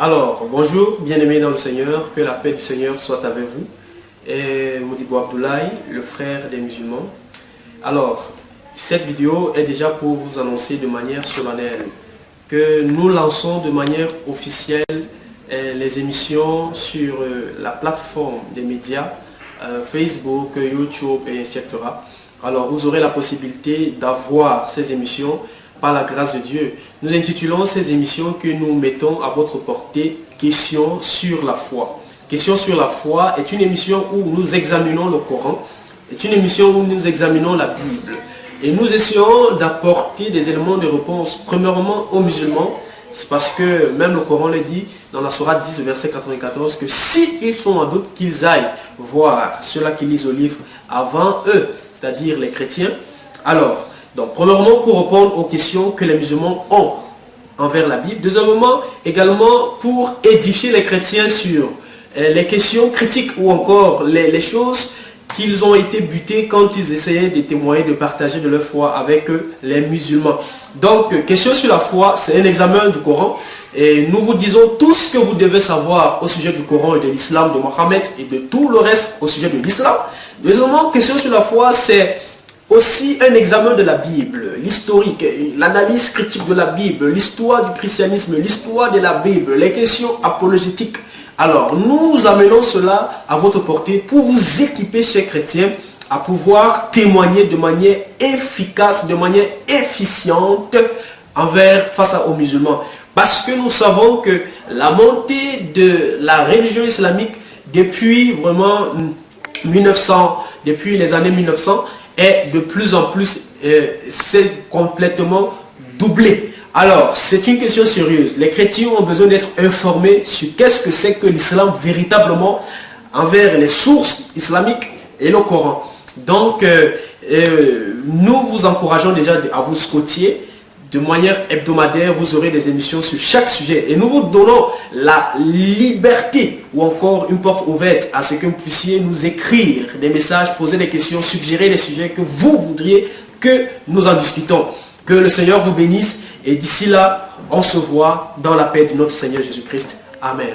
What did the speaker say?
Alors, bonjour, bien-aimés dans le Seigneur, que la paix du Seigneur soit avec vous. Et Modibo Abdoulaye, le frère des musulmans. Alors, cette vidéo est déjà pour vous annoncer de manière solennelle que nous lançons de manière officielle les émissions sur la plateforme des médias, Facebook, YouTube, etc. Alors, vous aurez la possibilité d'avoir ces émissions par la grâce de Dieu. Nous intitulons ces émissions que nous mettons à votre portée Questions sur la foi. Questions sur la foi est une émission où nous examinons le Coran, est une émission où nous examinons la Bible. Et nous essayons d'apporter des éléments de réponse, premièrement aux musulmans, c'est parce que même le Coran le dit dans la sourate 10, verset 94, que s'ils sont en doute, qu'ils aillent voir ceux-là qui lisent le livre avant eux, c'est-à-dire les chrétiens. Alors, donc, premièrement, pour répondre aux questions que les musulmans ont envers la Bible. Deuxièmement, également pour édifier les chrétiens sur les questions critiques ou encore les choses qu'ils ont été butés quand ils essayaient de témoigner, de partager de leur foi avec les musulmans. Donc, question sur la foi, c'est un examen du Coran. Et nous vous disons tout ce que vous devez savoir au sujet du Coran et de l'islam, de Mohammed et de tout le reste au sujet de l'islam. Deuxièmement, question sur la foi, c'est aussi un examen de la Bible, l'historique, l'analyse critique de la Bible, l'histoire du christianisme, l'histoire de la Bible, les questions apologétiques. Alors, nous amenons cela à votre portée pour vous équiper, chers chrétiens, à pouvoir témoigner de manière efficace, de manière efficiente face aux musulmans. Parce que nous savons que la montée de la religion islamique depuis vraiment 1900, depuis les années 1900, est de plus en plus, c'est complètement doublé. Alors, c'est une question sérieuse. Les chrétiens ont besoin d'être informés sur qu'est-ce que c'est que l'islam véritablement envers les sources islamiques et le Coran. Donc, nous vous encourageons déjà à vous scotcher. De manière hebdomadaire, vous aurez des émissions sur chaque sujet. Et nous vous donnons la liberté ou encore une porte ouverte à ce que vous puissiez nous écrire des messages, poser des questions, suggérer des sujets que vous voudriez que nous en discutons. Que le Seigneur vous bénisse et d'ici là, on se voit dans la paix de notre Seigneur Jésus-Christ. Amen.